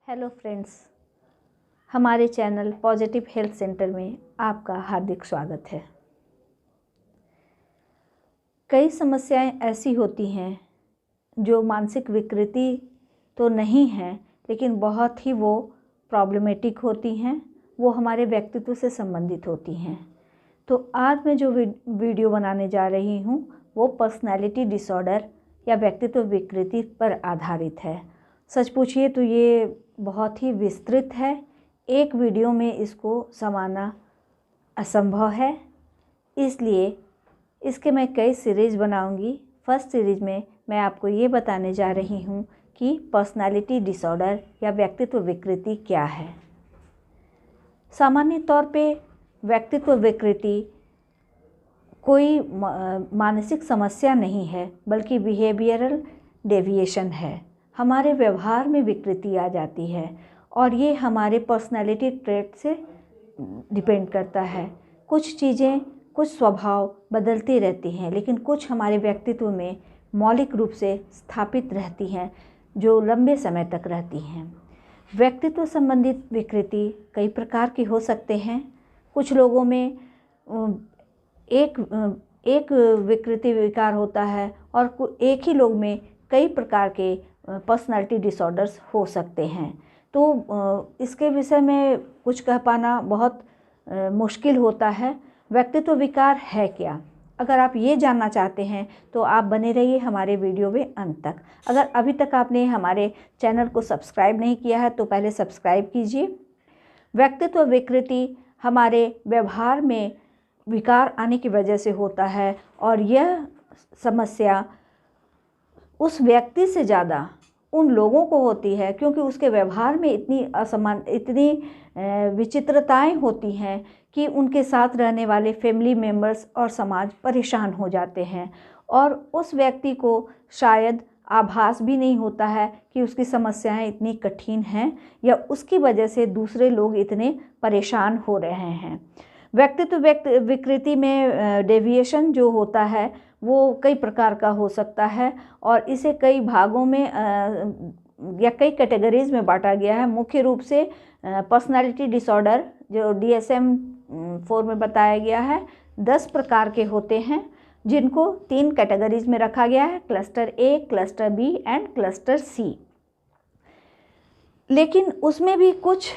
Hello friends, हमारे channel positive health centre में आपका हार्दिक स्वागत है। कई समस्याएं ऐसी होती हैं जो मानसिक विकृति तो नहीं है, लेकिन बहुत ही वो प्रॉब्लमेटिक होती हैं। वो हमारे व्यक्तित्व से संबंधित होती हैं। तो आज मैं जो वीडियो बनाने जा रही हूँ वो पर्सनैलिटी डिसऑर्डर या व्यक्तित्व विकृति पर आधारित है। सच पूछिए तो ये बहुत ही विस्तृत है। एक वीडियो में इसको समाना असंभव है, इसलिए इसके मैं कई सीरीज़ बनाऊंगी। फर्स्ट सीरीज़ में मैं आपको ये बताने जा रही हूँ कि पर्सनालिटी डिसऑर्डर या व्यक्तित्व विकृति क्या है। सामान्य तौर पे व्यक्तित्व विकृति कोई मानसिक समस्या नहीं है, बल्कि बिहेवियरल डेविएशन है। हमारे व्यवहार में विकृति आ जाती है और ये हमारे पर्सनैलिटी ट्रेट से डिपेंड करता है। कुछ चीज़ें, कुछ स्वभाव बदलती रहती हैं, लेकिन कुछ हमारे व्यक्तित्व में मौलिक रूप से स्थापित रहती हैं जो लंबे समय तक रहती हैं। व्यक्तित्व संबंधित विकृति कई प्रकार की हो सकते हैं। कुछ लोगों में एक विकृति विकार होता है और एक ही लोग में कई प्रकार के पर्सनालिटी डिसऑर्डर्स हो सकते हैं। तो इसके विषय में कुछ कह पाना बहुत मुश्किल होता है। व्यक्तित्व विकार है क्या? अगर आप ये जानना चाहते हैं तो आप बने रहिए हमारे वीडियो में अंत तक। अगर अभी तक आपने हमारे चैनल को सब्सक्राइब नहीं किया है तो पहले सब्सक्राइब कीजिए। व्यक्तित्व विकृति हमारे व्यवहार में विकार आने की वजह से होता है और यह समस्या उस व्यक्ति से ज़्यादा उन लोगों को होती है, क्योंकि उसके व्यवहार में इतनी विचित्रताएं होती हैं कि उनके साथ रहने वाले फैमिली मेम्बर्स और समाज परेशान हो जाते हैं और उस व्यक्ति को शायद आभास भी नहीं होता है कि उसकी समस्याएं इतनी कठिन हैं या उसकी वजह से दूसरे लोग इतने परेशान हो रहे हैं। व्यक्तित्व विकृति में डेविएशन जो होता है वो कई प्रकार का हो सकता है और इसे कई भागों में या कई कैटेगरीज में बांटा गया है। मुख्य रूप से पर्सनालिटी डिसऑर्डर जो DSM-4 में बताया गया है 10 प्रकार के होते हैं, जिनको 3 कैटेगरीज में रखा गया है, cluster A, cluster B and cluster C। लेकिन उसमें भी कुछ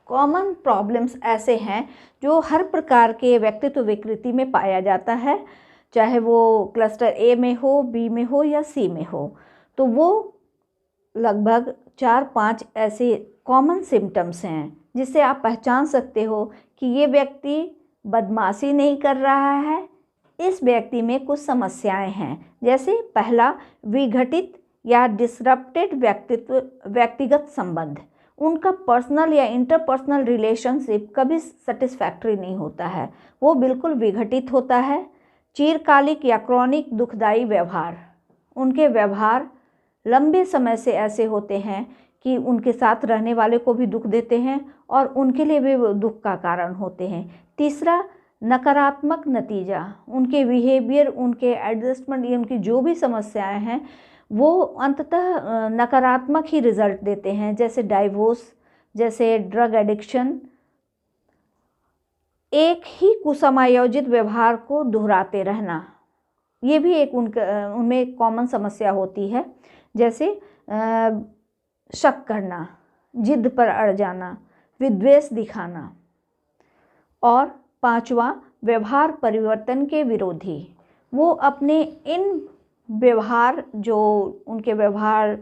कॉमन प्रॉब्लम्स ऐसे हैं जो हर प्रकार के व्यक्तित्व विकृति में पाया जाता है, चाहे वो क्लस्टर A में हो, B में हो या C में हो। तो वो लगभग 4-5 ऐसे कॉमन सिम्टम्स हैं जिससे आप पहचान सकते हो कि ये व्यक्ति बदमाशी नहीं कर रहा है, इस व्यक्ति में कुछ समस्याएं हैं। जैसे पहला, विघटित या डिसरप्टेड व्यक्तिगत संबंध। उनका पर्सनल या इंटरपर्सनल रिलेशनशिप कभी सेटिस्फैक्ट्री नहीं होता है, वो बिल्कुल विघटित होता है। चिरकालिक या क्रॉनिक दुखदायी व्यवहार। उनके व्यवहार लंबे समय से ऐसे होते हैं कि उनके साथ रहने वाले को भी दुख देते हैं और उनके लिए भी दुख का कारण होते हैं। तीसरा, नकारात्मक नतीजा। उनके बिहेवियर, उनके एडजस्टमेंट या उनकी जो भी समस्याएं हैं वो अंततः नकारात्मक ही रिजल्ट देते हैं, जैसे डाइवोर्स, जैसे ड्रग एडिक्शन। एक ही कुसमायोजित व्यवहार को दोहराते रहना, ये भी एक उनमें कॉमन समस्या होती है। जैसे शक करना, जिद पर अड़ जाना, विद्वेष दिखाना। और 5वां, व्यवहार परिवर्तन के विरोधी। वो अपने इन व्यवहार, जो उनके व्यवहार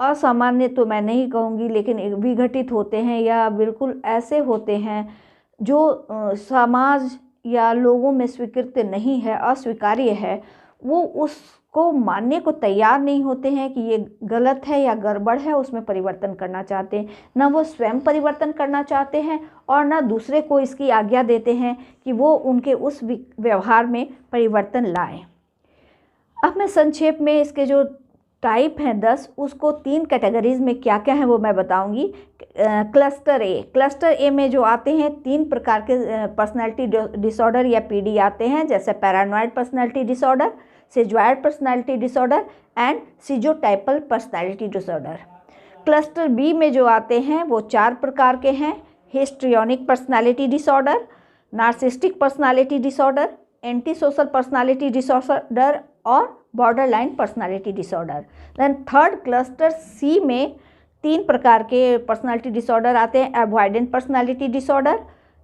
असामान्य तो मैं नहीं कहूँगी, लेकिन विघटित होते हैं या बिल्कुल ऐसे होते हैं जो समाज या लोगों में स्वीकृत नहीं है, अस्वीकार्य है, वो उसको मानने को तैयार नहीं होते हैं कि ये गलत है या गड़बड़ है, उसमें परिवर्तन करना चाहते हैं। ना वो स्वयं परिवर्तन करना चाहते हैं और ना दूसरे को इसकी आज्ञा देते हैं कि वो उनके उस व्यवहार में परिवर्तन लाएं। अब मैं संक्षेप में इसके जो टाइप हैं 10, उसको 3 कैटेगरीज में क्या क्या है वो मैं बताऊंगी। क्लस्टर ए में जो आते हैं 3 प्रकार के पर्सनालिटी डिसऑर्डर या PD आते हैं, जैसे paranoid personality disorder, schizoid personality disorder and schizotypal personality disorder. Cluster B में जो आते हैं वो 4 प्रकार के हैं: histrionic personality disorder, narcissistic personality disorder, anti social personality disorder और borderline personality disorder. Then third cluster C में 3 प्रकार के पर्सनालिटी डिसऑर्डर आते हैं: avoidant personality disorder,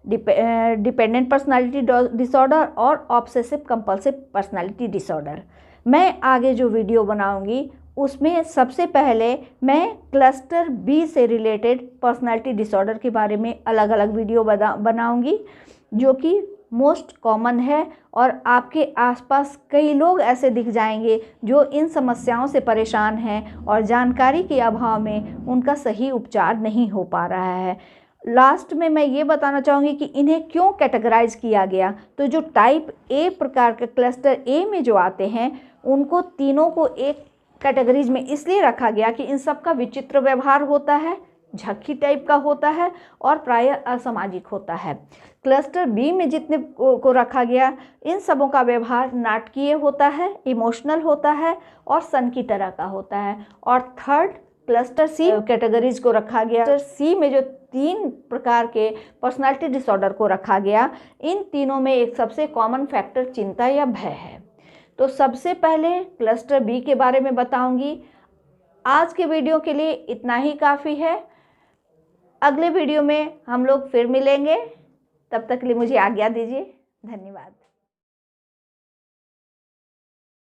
dependent personality disorder और ऑब्सेसिव कंपल्सिव पर्सनालिटी डिसऑर्डर। मैं आगे जो वीडियो बनाऊंगी उसमें सबसे पहले मैं क्लस्टर बी से रिलेटेड पर्सनालिटी डिसऑर्डर के बारे में अलग अलग वीडियो बनाऊंगी, जो कि मोस्ट कॉमन है और आपके आसपास कई लोग ऐसे दिख जाएंगे जो इन समस्याओं से परेशान हैं और जानकारी के अभाव में उनका सही उपचार नहीं हो पा रहा है। लास्ट में मैं ये बताना चाहूँगी कि इन्हें क्यों कैटेगराइज किया गया। तो जो टाइप ए प्रकार के क्लस्टर ए में जो आते हैं उनको तीनों को एक कैटेगरीज में इसलिए रखा गया कि इन सब का विचित्र व्यवहार होता है, झक्की टाइप का होता है और प्रायः असामाजिक होता है। क्लस्टर बी में जितने को रखा गया इन सबों का व्यवहार नाटकीय होता है, इमोशनल होता है और सन की तरह का होता है। और थर्ड क्लस्टर सी कैटेगरीज को रखा गया। क्लस्टर सी में जो 3 प्रकार के पर्सनालिटी डिसऑर्डर को रखा गया, इन तीनों में एक सबसे कॉमन फैक्टर चिंता या भय है। तो सबसे पहले क्लस्टर बी के बारे में बताऊंगी। आज के वीडियो के लिए इतना ही काफ़ी है। अगले वीडियो में हम लोग फिर मिलेंगे, तब तक के लिए मुझे आज्ञा दीजिए। धन्यवाद।